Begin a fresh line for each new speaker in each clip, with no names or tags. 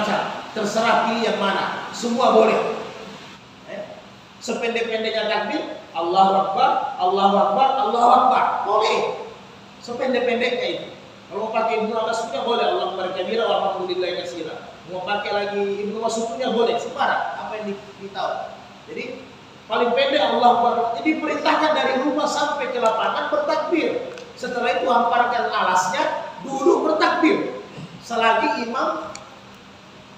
macam-macam. Terserah pilih yang mana. Semua boleh. Sependek-pendeknya takbir, Allahu Akbar, Allahu Akbar, Allahu Akbar. Boleh. Sependek-pendeknya itu. Kalau mau pakai Ibnu Abbas punya boleh, Allahu Akbar kabira walhamdulillahi katsira. Mau pakai lagi Ibnu Mas'ud punya boleh, sembarang apa yang ditahu. Jadi paling pendek Allahu Akbar. Jadi perintahkan dari rumah sampai ke lapangan bertakbir. Setelah itu hamparkan alasnya, dulu bertakbir. Selagi imam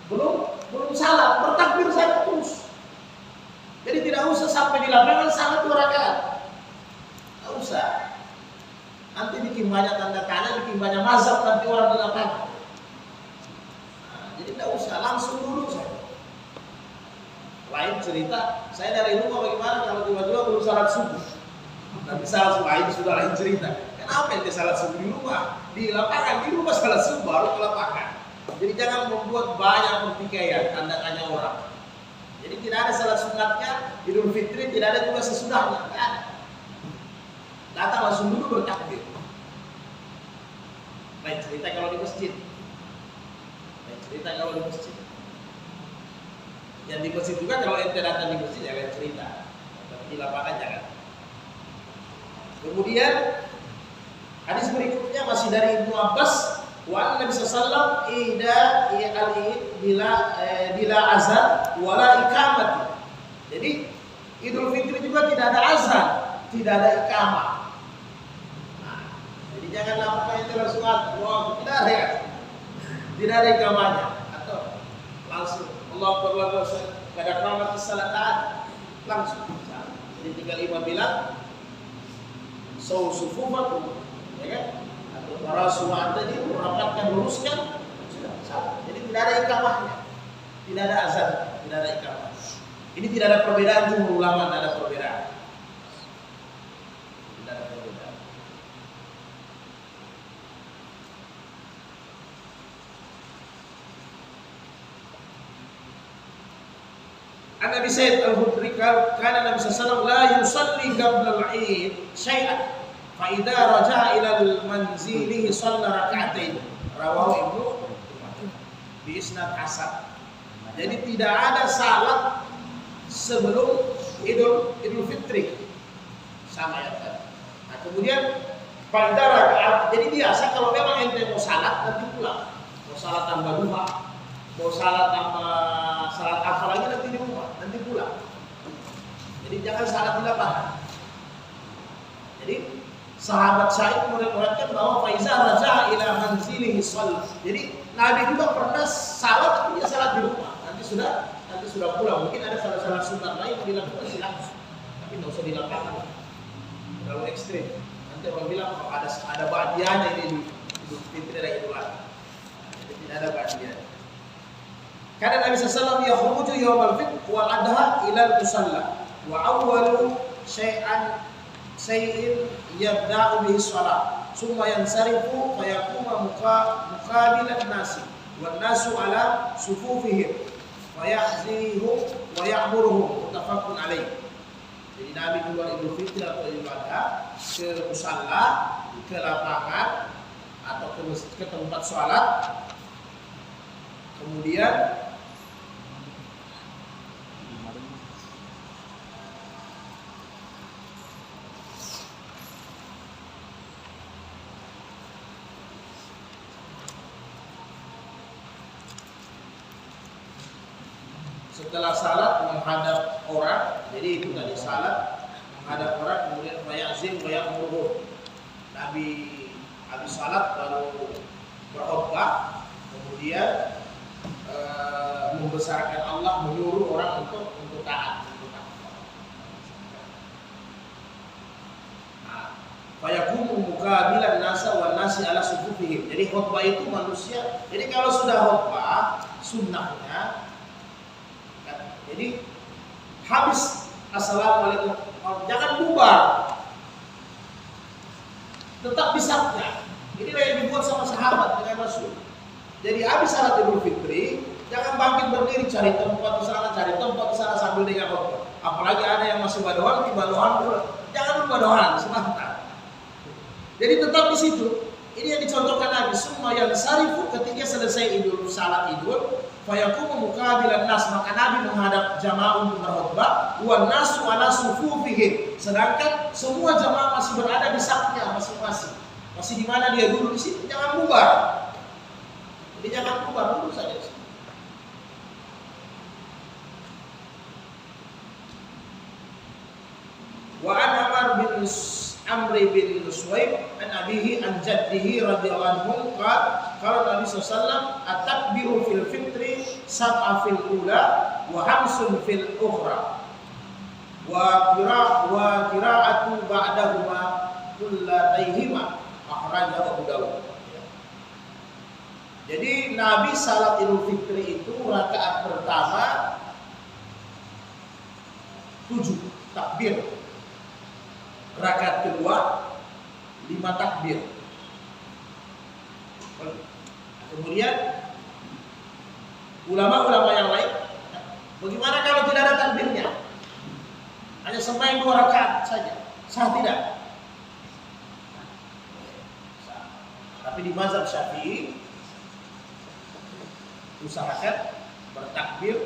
belum salat, bertakbir saja terus. Jadi tidak usah sampai di lapangan salat 2 rakaat. Tidak usah. Nanti bikin banyak tanda tanya, bikin banyak mazhab nanti orang di lapangan. Nah, jadi tidak usah, langsung dulu saja. Lain cerita, saya dari rumah bagaimana kalau tiba-tiba belum salat subuh. Nanti salat subuh itu sudah lain cerita. Kenapa yang salat subuh di rumah? Di lapangan, di rumah salat subuh baru ke lapangan. Jadi jangan membuat banyak pertikaian tanda tanya orang. Jadi tidak ada salat sunatnya, Idul Fitri tidak ada juga sesudahnya, tidak ada. Datang langsung dulu bertakbir. Lain cerita kalau di masjid. Lain cerita kalau di masjid. Yang di masjid juga kalau ente datang di masjid ya lain cerita. Tapi di lapangan jangan. Kemudian hadis berikutnya masih dari Ibnu Abbas. Wa Nabi sallallahu bila azan wala iqamati. Jadi Idul Fitri juga tidak ada azan, tidak ada iqamah. Nah, jadi jangan lakukan yang langsung wah tidak ada ya. Tidak ada iqamahnya atau langsung Allahu Akbar enggak ada qamat salatan langsung. Jadi tinggal imam bilang sufufakum ya kan? Para suami tadi merapatkan, luruskan, sudah salah. Jadi tidak ada iqamahnya, tidak ada azan, tidak ada iqamah. Ini tidak ada perbedaan, jumhur ulama tidak ada perbedaan. Tidak ada perbedaan. An-Nabi Sayyid Al-Hudri kana Nabi sallallahu alaihi wasallam la yusalli qabla al-'id syai'an. Fa'idha raja'a ilal manzilihi shalla raka'atain. Rawahu Ibnu bi isnad hasan. Jadi tidak ada salat sebelum Idul Fitri. Sama ya kan. Nah, kemudian fa'idha raka'at. Jadi biasa kalau memang ente mau salat nanti pulang. Mau salat tambah duha, mau salat tambah salat apa lagi nanti di rumah, nanti pulang. Jadi jangan salat di lapangan. Jadi sahabat Sa'id meriwayatkan bahwa Faiza raja'a ila manzilihi shalla. Jadi Nabi juga pernah salat, dia salat di rumah. Nanti sudah pulang. Mungkin ada salat sunat lain yang dilakukan silakan. Tapi tidak usah di lapangan. Terlalu ekstrim. Nanti orang bilang kalau ada ba'diyahnya ini di Idul Fitri dan Idul Adha. Jadi tidak ada ba'diyahnya. Karena Nabi sallallahu alaihi wasallam yakhruju yawmal fitr wal adha ila al-musalla wa awwalu Sayyid yabda'u bihi shalah summa yansarifu fa yakuma muqabilan nasi wan nasu ala sufufihim fa yahzihum wa ya'muruhum muttafaqun alaih. Jadi Nabi keluar Idul Fitri atau Idul Adha ke musalla, ke lapangan atau ke tempat sholat, kemudian setelah salat menghadap orang, jadi itu tadi salat menghadap orang, kemudian fayazim wa ya'muru. Nabi habis salat baru berkhutbah, kemudian membesarkan Allah, menyuruh orang untuk taat. Fayakumu muqabilan nasa wan nasi ala sufufihim. Jadi khutbah itu manusia. Jadi kalau sudah khutbah sunnahnya, jadi habis assalamualaikum, jangan bubar, tetap disabda. Inilah yang dibuat sama sahabat dengan Rasul. Jadi habis salat Idul Fitri, jangan bangkit berdiri cari tempat di sana sambil dengar khutbah. Apalagi ada yang masih badohan, jangan badohan sebentar. Jadi tetap di situ. Ini yang dicontohkan Nabi. Summa yansarifu, ketika selesai salat idul, fayaqumu muqabilan nas, maka Nabi menghadap jamaah untuk berkhutbah, wan nasu ala sufufihim, sedangkan semua jamaah masih berada di safnya masing-masing. Masih di mana dia dulu, di situ, jangan bubar. Jadi jangan bubar, dulu saja di situ. Wa an Amr bin Suwaib an abihi an jaddihi radhiyallahu anhu qala Nabi sallallahu at-takbiru fil fitri sab'a fil ula wa hamsun fil ukhra wa qira'atu ba'dahuma kullatayhima akhrajahu Abu Dawud. Jadi Nabi salat Idul Fitri itu rakaat pertama 7 takbir. Rakaat kedua 5 takbir. Kemudian ulama-ulama yang lain, bagaimana kalau tidak ada takbirnya? Hanya sembahyang 2 rakaat saja, sah tidak? Tapi di mazhab Syafi'i usahakan bertakbir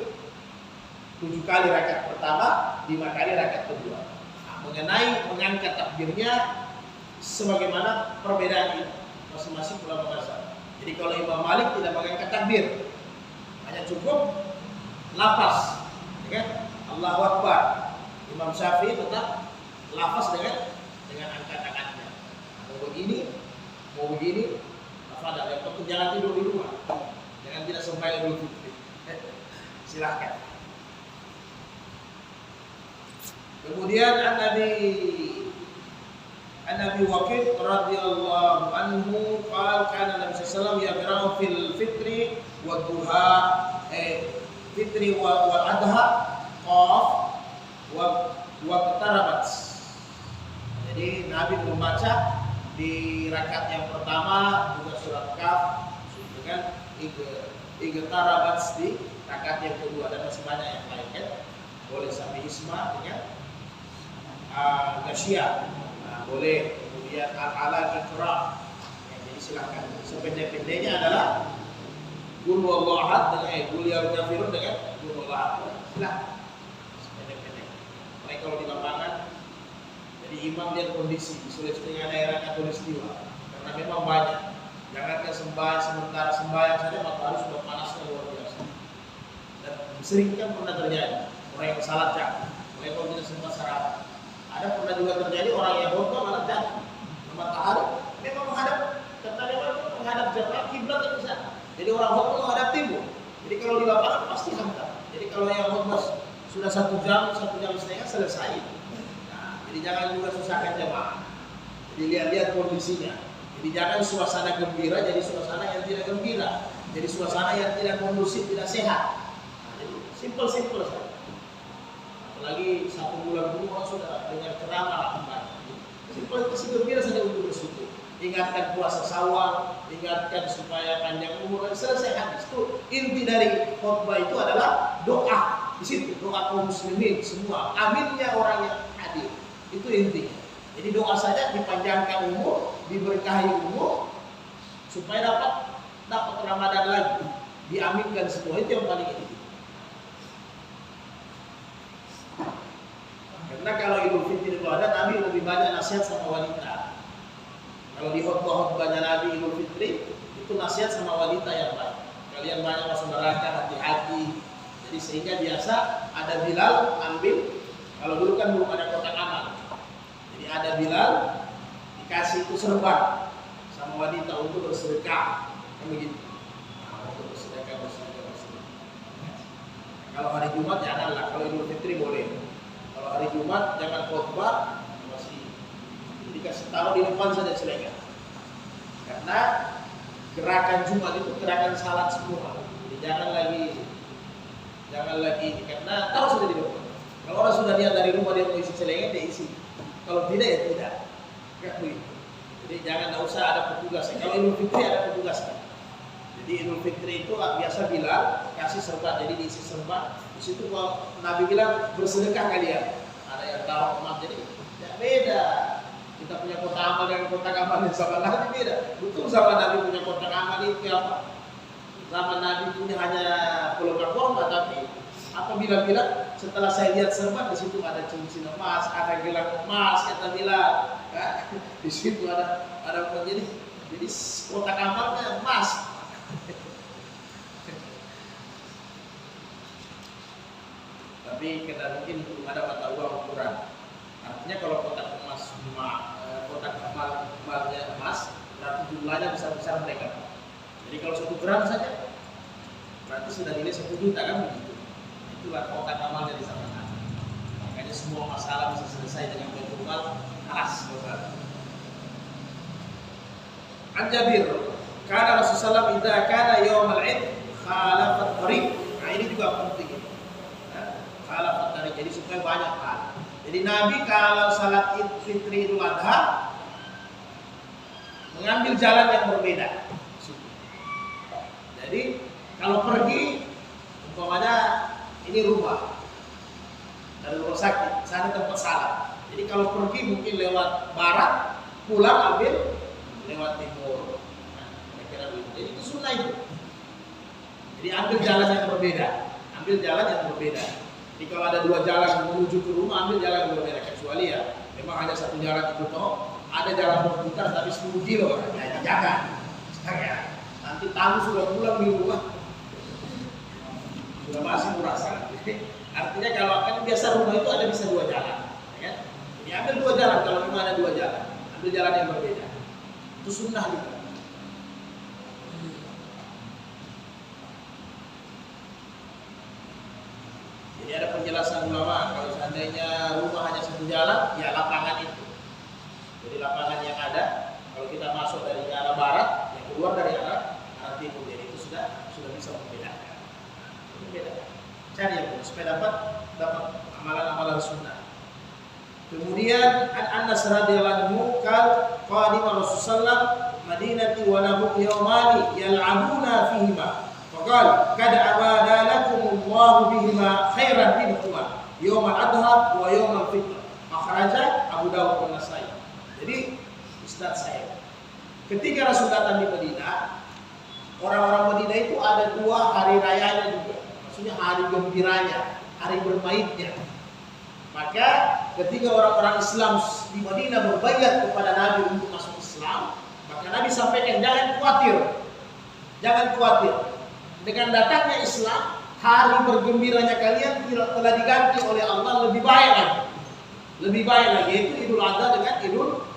7 kali rakaat pertama, 5 kali rakaat kedua. Mengenai mengangkat takbirnya sebagaimana perbedaan ini masing-masing ulama mazhab. Jadi kalau Imam Malik tidak mengangkat takbir, hanya cukup lafaz, ya kan? Allahu Akbar. Imam Syafi'i tetap lafaz dengan angkat tangannya. Mau begini, lafaz. Yang penting jangan tidur di rumah, jangan tidak sembahyang Idul Fitri. Silahkan. Kemudian An-Nabi Waqid radhiyallahu anhu qala kana Nabi sallallahu alaihi wasallam yaqra'u fil fitri wa duha fitri wa adha qaf wa qtarabat. Jadi Nabi membaca di rakaat yang pertama juga surat Kaf dengan iqtarabat di rakaat yang kedua, dan masih banyak yang lain kan. Boleh sampai Isma dengan Gasyia, boleh. Kemudian al-ala Iqra, jadi silakan. Sependek-pendeknya adalah Qul huwallahu ahad dengan Qul ya kafirun dengan Qul huwallahu ahad. Silakan. Sependek-pendek. Mereka kalau di lapangan, jadi imam lihat kondisi, sulit dengan daerah katulistiwa, karena memang banyak. Jangankan sementara sembahyang saja matahari sudah panasnya luar biasa. Dan sering kan pernah terjadi orang yang salah cak, orang kalau tidak sempat sarapan. Ada pernah juga terjadi orang yang khutbah malah jatuh. Matahari memang menghadap jamaah kiblat ke sana. Jadi orang khutbah menghadap timur. Jadi kalau di lapangan pasti hantam. Jadi kalau yang khutbah sudah 1 jam setengah selesai. Nah, jadi jangan juga susahkan jamaah. Jadi lihat-lihat kondisinya. Jadi jangan suasana gembira jadi suasana yang tidak gembira. Jadi suasana yang tidak kondusif, tidak sehat. Nah, jadi simple saja. Apalagi 1 bulan dulu orang sudah dengar ceramah lah. Simpel kasih gembira saja untuk bersyukur. Ingatkan puasa Syawal, ingatkan supaya panjang umur, dan selesai hadis. Itu inti dari khutbah itu adalah doa. Di situ doa kaum muslimin semua. Aminnya orang yang hadir. Itu intinya. Jadi doa saja dipanjangkan umur, diberkahi umur, supaya dapat Ramadan lagi. Diaminkan semua, itu yang paling inti. Karena kalau Idul Fitri itu ada, Nabi lebih banyak nasihat sama wanita. Kalau di khutbah-khutbahnya Nabi Idul Fitri itu nasihat sama wanita yang baik. Kalian banyak masuk neraka, hati-hati. Jadi sehingga biasa ada Bilal ambil. Kalau dulu kan belum ada kotak amal. Jadi ada Bilal dikasih itu serban sama wanita untuk bersedekah. Kan begitu. Nah, untuk bersedekah. Kalau hari Jumat janganlah. Kalau Idul Fitri boleh. Kalau hari Jumat jangan khutbah, masih dikasih taruh di depan saja silakan. Karena gerakan Jumat itu gerakan salat semua. Jadi jangan lagi karena taruh sudah di depan. Kalau orang sudah lihat dari rumah dia mau isi celengan, dia isi. Kalau tidak ya tidak. Enggak begitu. Jadi jangan usah ada petugas. Kalau Idul Fitri ada petugas. Jadi Idul Fitri itu biasa Bilal kasih serban, jadi diisi serban. Di situ kalau Nabi bilang bersedekah kalian, ada yang taruh emas, jadi tidak beda. Kita punya kotak amal dengan kotak amal yang zaman Nabi beda. Betul zaman Nabi punya kotak amal itu apa? Zaman Nabi punya hanya korma, tapi apabila setelah saya lihat serban, di situ ada cincin emas, ada gelang emas, kata bilang, ya, di situ ada jadi kotak amalnya emas. Tapi kita mungkin belum ada mata uang ukuran. Artinya kalau kotak emas, kotak amalnya emas, berarti jumlahnya besar-besar mereka. Jadi kalau 1 gram saja, berarti sudah nilai 1 juta kan begitu. Itulah kotak amalnya di zaman Nabi. Makanya semua masalah bisa selesai dengan Baitul Mal khas. An Jabir, karena Rasulullah SAW idza kana yaumul Id khalafat tariq. Nah ini juga penting. Khalafat tariq, jadi supaya banyak hal. Jadi Nabi kalau salat Idul Fitri Idul Adha mengambil jalan yang berbeda. Jadi kalau pergi, umpamanya ini rumah dari rumah sakit, sana tempat salat. Jadi kalau pergi mungkin lewat barat, pulang ambil lewat timur. Nah, kira-kira begitu. Jadi itu sunnah itu. Jadi ambil jalan yang berbeda, ambil jalan yang berbeda. Jadi kalau ada 2 jalan menuju ke rumah, ambil jalan yang berbeda. Kecuali ya, memang hanya 1 jalan itu toh, ada jalan berputar tapi 10 kilo. Ya jangan. Ya. Nanti tamu sudah pulang di rumah, sudah masih merasa. Artinya kalau kan biasa rumah itu ada bisa 2 jalan, ya kan? Jadi ambil 2 jalan kalau memang ada 2 jalan, ambil jalan yang berbeda. Itu sunnah juga. Jadi ada penjelasan ulama kalau seandainya rumah hanya 1 jalan, ya lapangan itu. Jadi lapangan yang ada, kalau kita masuk dari arah barat, yang keluar dari arah timur, jadi itu sudah bisa membedakan. Membedakan. Cari yang benar supaya dapat amalan-amalan sunnah. Kemudian Anas radhiyallahu anhu qadima Rasulullah Madinati wa lahu yawmani yal'abuna fihima. Faqala kad abada lakumullahu bihima khairan minhuma yawmal adha wa yawmal fitr. Akhraja Abu Dawud dan Nasai. Jadi ustaz saya, ketika Rasul datang di Madinah, orang-orang Madinah itu ada 2 hari rayanya juga. Maksudnya hari gembiranya, hari bermainnya. Maka ketika orang-orang Islam di Madinah berbaiat kepada Nabi untuk masuk Islam, maka Nabi sampaikan jangan khawatir. Jangan khawatir. Dengan datangnya Islam, hari bergembiranya kalian telah diganti oleh Allah lebih baik lagi. Lebih baik lagi, yaitu Idul Adha dengan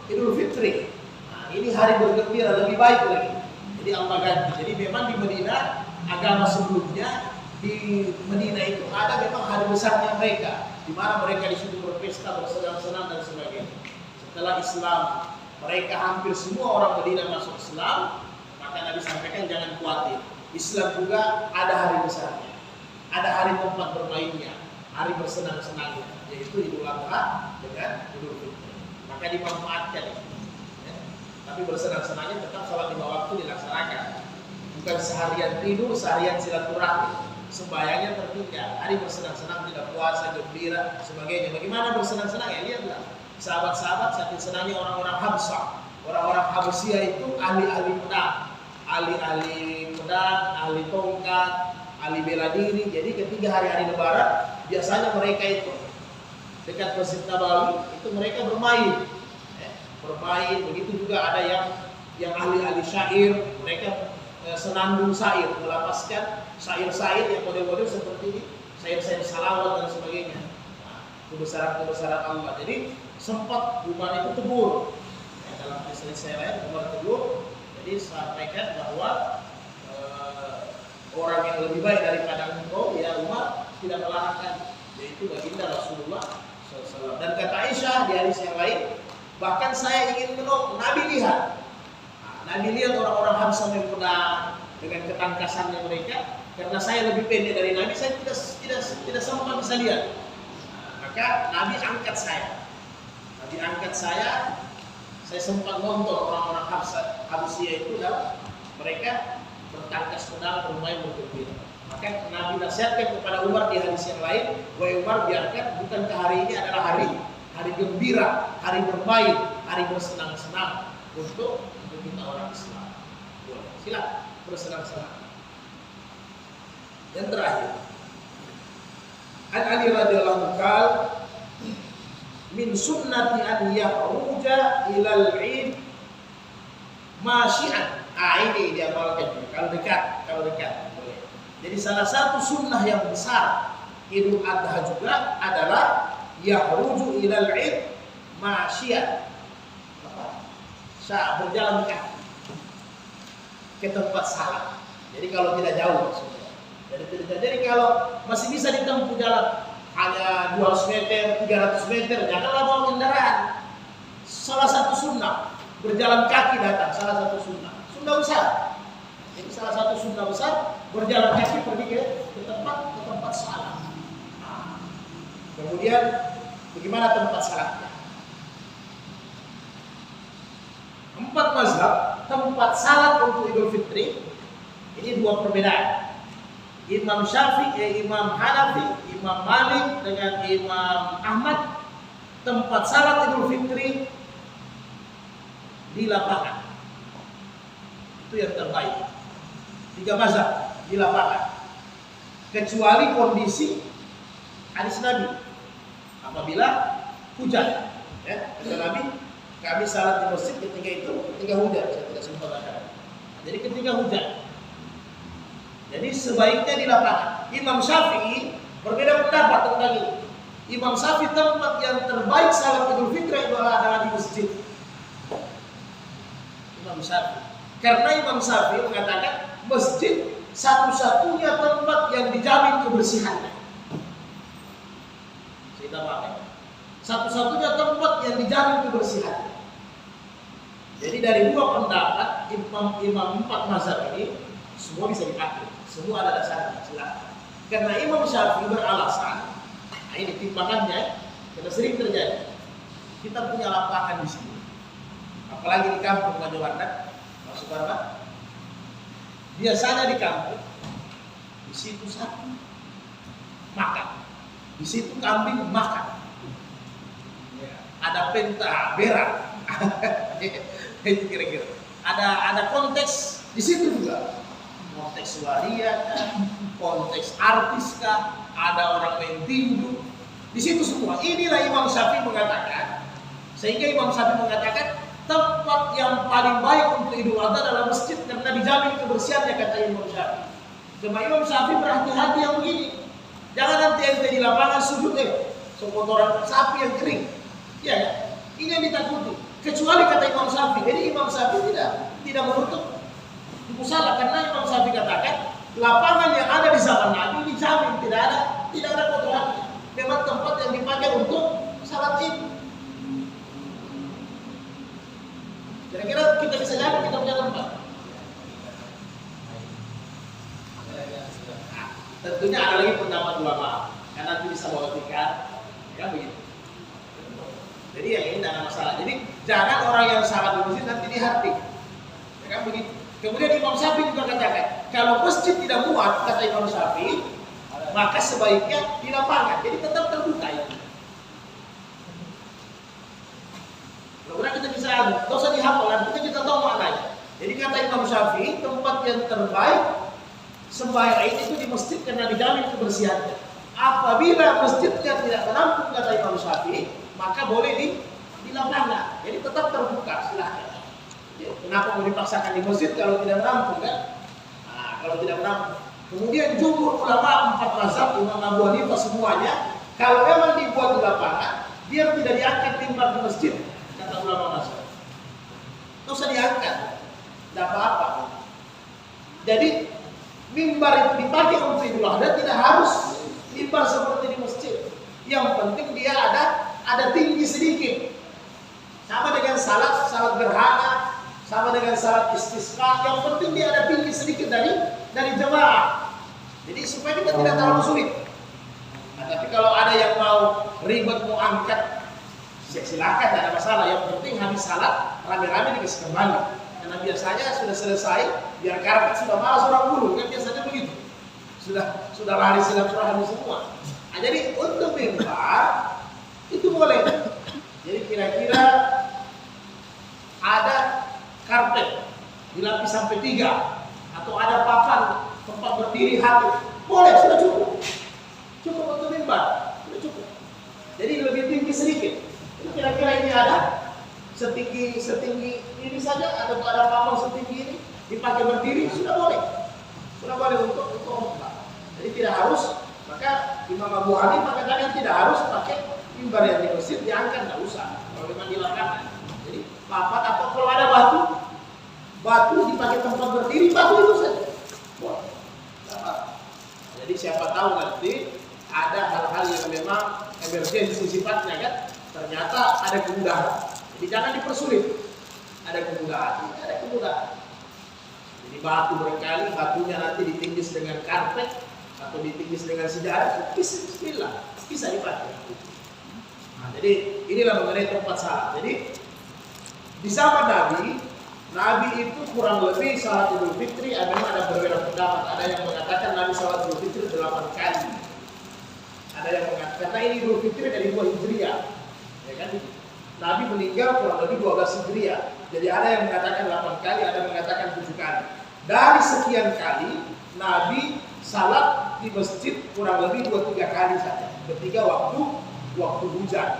Idul Fitri. Nah, ini hari bergembira lebih baik lagi. Jadi Allah ganti. Jadi memang di Madinah agama sebelumnya di Madinah itu ada memang hari besarnya mereka, di mana mereka di situ berpesta, bersenang-senang dan sebagainya. Setelah Islam, mereka hampir semua orang Madinah masuk Islam, maka Nabi sampaikan jangan khawatir. Islam juga ada hari besarnya, ada hari tempat bermainnya, hari bersenang-senangnya, yaitu Idul Adha dengan Idul Fitri. Maka dimanfaatkan itu. Tapi bersenang-senangnya tetap sholat 5 waktu dilaksanakan. Bukan seharian tidur, seharian silaturahmi. Sembayangnya tertinggal. Hari bersenang-senang, tidak puasa, gembira, sebagainya. Bagaimana bersenang-senang? Ya lihatlah. Sahabat-sahabat saking senangnya orang-orang Habsah. Orang-orang Habsyah itu ahli-ahli pedang. Ahli-ahli pedang, ahli tongkat, ahli bela diri. Jadi ketika hari-hari lebaran, biasanya mereka itu dekat Masjid Nabawi, itu mereka bermain. Begitu juga ada yang ahli-ahli syair, mereka senandung syair, melapaskan syair-syair yang model-model seperti ini, syair-syair salawat dan sebagainya. Nah, kebesaran-kebesaran Allah. Jadi sempat Umar itu tegur. Dalam kisah lain Umar tegur. Jadi sampaikan bahwa orang yang lebih baik daripada engkau, ya Umar, tidak melarangkan, yaitu baginda Rasulullah SAW. Dan kata Aisyah di hadis yang lain, bahkan saya ingin menolong. Nabi lihat orang-orang Habsah berpedang dengan ketangkasannya mereka. Karena saya lebih pendek dari Nabi, saya tidak sempat bisa lihat. Maka Nabi angkat saya. Saya sempat nonton orang-orang Habsyah itu dalam mereka bertangkas pedang, bermain, bergembira. Maka Nabi nasihatkan kepada Umar di hadis yang lain, wahai Umar, biarkan bukankah hari ini adalah hari gembira, hari bermain, hari bersenang-senang untuk kita orang Islam. Boleh, silakan bersenang-senang. Yang terakhir, An Ali radhiyallahu anhu, min sunnati an yahruja ilal id masyi'an. Ini dia amalkan kalau dekat boleh. Jadi salah satu sunnah yang besar Idul Adha juga adalah yahruju ilal id masyi'an, berjalan kaki ke tempat salat. Jadi kalau tidak jauh maksudnya. Jadi kalau masih bisa ditempuh jalan hanya 200 meter, 300 meter, janganlah bawa kendaraan. Salah satu sunnah berjalan kaki datang, salah satu sunnah besar. Jadi salah satu sunnah besar berjalan kaki pergi ke tempat salat. Kemudian bagaimana tempat salatnya? 4 mazhab tempat salat untuk Idul Fitri ini 2 perbedaan. Imam Syafi'i, Imam Hanafi, Imam Malik dengan Imam Ahmad tempat salat Idul Fitri di lapangan. Itu yang terbaik. 3 mazhab di lapangan. Kecuali kondisi hadis Nabi apabila hujan. Ya, kata Nabi, kami salat di masjid ketika hujan. Saya tidak sempat katakan. Jadi ketika hujan. Jadi sebaiknya di lapangan. Imam Syafi'i berbeda pendapat tentang ini. Imam Syafi'i tempat yang terbaik salat Idul Fitri adalah di masjid. Imam Syafi'i. Karena Imam Syafi'i mengatakan masjid satu-satunya tempat yang dijamin kebersihannya. Saya tambahkan. Satu-satunya tempat yang dijamin kebersihannya. Jadi dari 2 pendapat Imam 4 mazhab ini semua bisa dipakai. Semua ada dasarnya, silakan. Karena Imam Syafi'i beralasan, ini timbangannya, karena sering terjadi. Kita punya lapangan di sini, apalagi di kampung Majawarna, Pak Suparman. Biasanya di kampung, di situ sapi makan, di situ kambing makan. Ada penta berak, itu kira-kira. Ada konteks di situ juga. Konteks waria, konteks artis kah, ada orang main tinju, di situ semua. Inilah Imam Syafi'i mengatakan, sehingga Imam Syafi'i mengatakan tempat yang paling baik untuk Idul Adha adalah masjid karena dijamin kebersihannya, kata Imam Syafi'i. Cuma Imam Syafi'i berhati-hati yang begini, jangan nanti ente di lapangan sujud sekotoran sapi yang kering, ya, ini yang ditakuti. Kecuali kata Imam Syafi'i, jadi Imam Syafi'i tidak menutup salah, karena Imam Syafi'i katakan lapangan yang ada di zaman Nabi dijamin tidak ada kotorannya. Memang tempat yang dipakai untuk salat Id. Kira-kira kita bisa jamin kita punya tempat. Nah, tentunya ada lagi pendapat ulama, karena nanti bisa bawa tiket, ya begitu. Jadi yang ini tidak ada masalah. Jadi jangan orang yang salat di masjid nanti dihardik, ya kan begitu. Kemudian Imam Syafi'i juga katakan, kalau masjid tidak muat, kata Imam Syafi'i, maka sebaiknya di lapangan. Jadi tetap terbuka ya. Kemudian kita bisa, tidak usah dihafal, nanti kita tahu maknanya. Jadi kata Imam Syafi'i, tempat yang terbaik sembahyang Id itu di masjid karena dijamin kebersihannya. Apabila masjidnya tidak menampung, kata Imam Syafi'i, maka boleh di lapangan. Jadi tetap terbuka, silahkan. Kenapa mau dipaksakan di masjid kalau tidak menampung kan? Nah, kalau tidak menampung. Kemudian jumhur ulama 4 mazhab, Imam Abu Hanifah semuanya, kalau memang dibuat di lapangan, dia tidak diangkat mimbar di masjid, kata ulama mazhab. Tidak usah diangkat, tidak apa-apa. Jadi mimbar itu dipakai untuk Idul Adha, tidak harus mimbar seperti di masjid. Yang penting dia ada tinggi sedikit. Sama dengan salat gerhana, sama dengan salat istisqa, yang penting dia ada tinggi sedikit dari jemaah. Jadi supaya kita tidak terlalu sulit. Nah, tapi kalau ada yang mau ribet mau angkat, silakan, tidak ada masalah. Yang penting habis salat rame-rame dikasih kembali. Karena biasanya sudah selesai, biar karpet sudah malas orang bulu, kan biasanya begitu. Sudah lari silaturahmi semua. Nah, jadi untuk mimbar itu boleh. Jadi kira-kira ada karpet dilapis sampai 3 atau ada papan tempat berdiri habis, boleh, sudah cukup. Cukup untuk mimbar, sudah cukup. Jadi lebih tinggi sedikit. Itu kira-kira ini ada setinggi ini saja, atau ada papan setinggi ini dipakai berdiri, sudah boleh. Sudah boleh untuk khutbah. Jadi tidak harus, maka Imam Abu Hanifah katakan tidak harus pakai mimbar yang di masjid, diangkat, tidak usah. Kalau memang di lapangan. Jadi papan atau kalau ada batu dipakai tempat berdiri, batu itu saja. Boleh. Jadi siapa tahu nanti ada hal-hal yang memang emergensi sifatnya kan, ternyata ada kemudahan. Jadi jangan dipersulit. Ada kemudahan. Jadi batu berkali, batunya nanti ditinggi dengan karpet atau ditinggi dengan sejarah, bismillah, bisa dipakai. Nah, jadi inilah mengenai tempat salat. Jadi di zaman Nabi itu kurang lebih salat Idul Fitri memang ada berbeda pendapat. Ada yang mengatakan Nabi salat Idul Fitri 8 kali. Ada yang mengatakan karena ini Idul Fitri dari 2 Hijriah, ya kan? Nabi meninggal kurang lebih 12 Hijriah. Jadi ada yang mengatakan 8 kali, ada yang mengatakan 7 kali. Dari sekian kali Nabi salat di masjid kurang lebih 2-3 kali saja. Ketiga waktu hujan.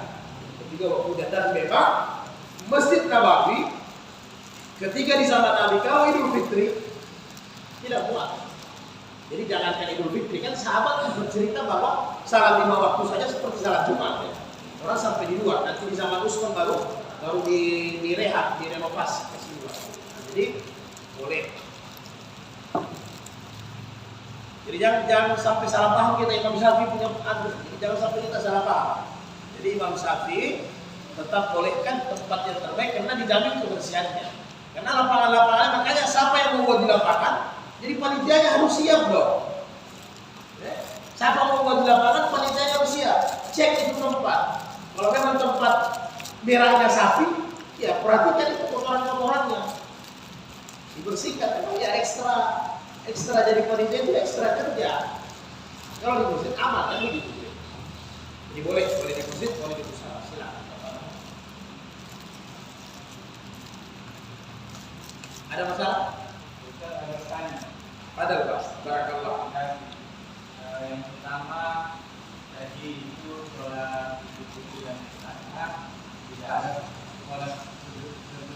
Dan memang Masjid Nabawi ketika di zaman Nabi kalau Idul Fitri tidak muat. Jadi jangankan Idul Fitri, kan sahabat bercerita bahwa salat 5 waktu saja seperti salat Jumat. Ya. Orang sampai di luar. Nanti di zaman Utsman baru direhab, direnovasi. Jadi boleh. Jadi jangan sampai salah paham kita Imam Syafi'i punya Jadi jangan sampai kita salah paham. Jadi Imam Syafi'i tetap bolehkan tempat yang terbaik karena dijamin kebersihannya. Karena lapangan-lapangan, makanya siapa yang mau buat di lapangan, jadi panitianya harus siap dong. Siapa mau buat di lapangan, panitianya harus siap. Cek itu tempat. Kalau memang tempat merahnya sapi, ya perhatikan itu kotoran-kotorannya. Dibersihkan, ya ekstra jadi panitia itu ekstra kerja. Kalau di masjid aman kan begitu. Jadi boleh di masjid, boleh di usaha. Silakan. Ada masalah?
Ustaz, ada pertanyaan.
Ada Pak. Barakallah.
Yang pertama tadi itu sholat Idul Fitri dan Adha tidak ada sholat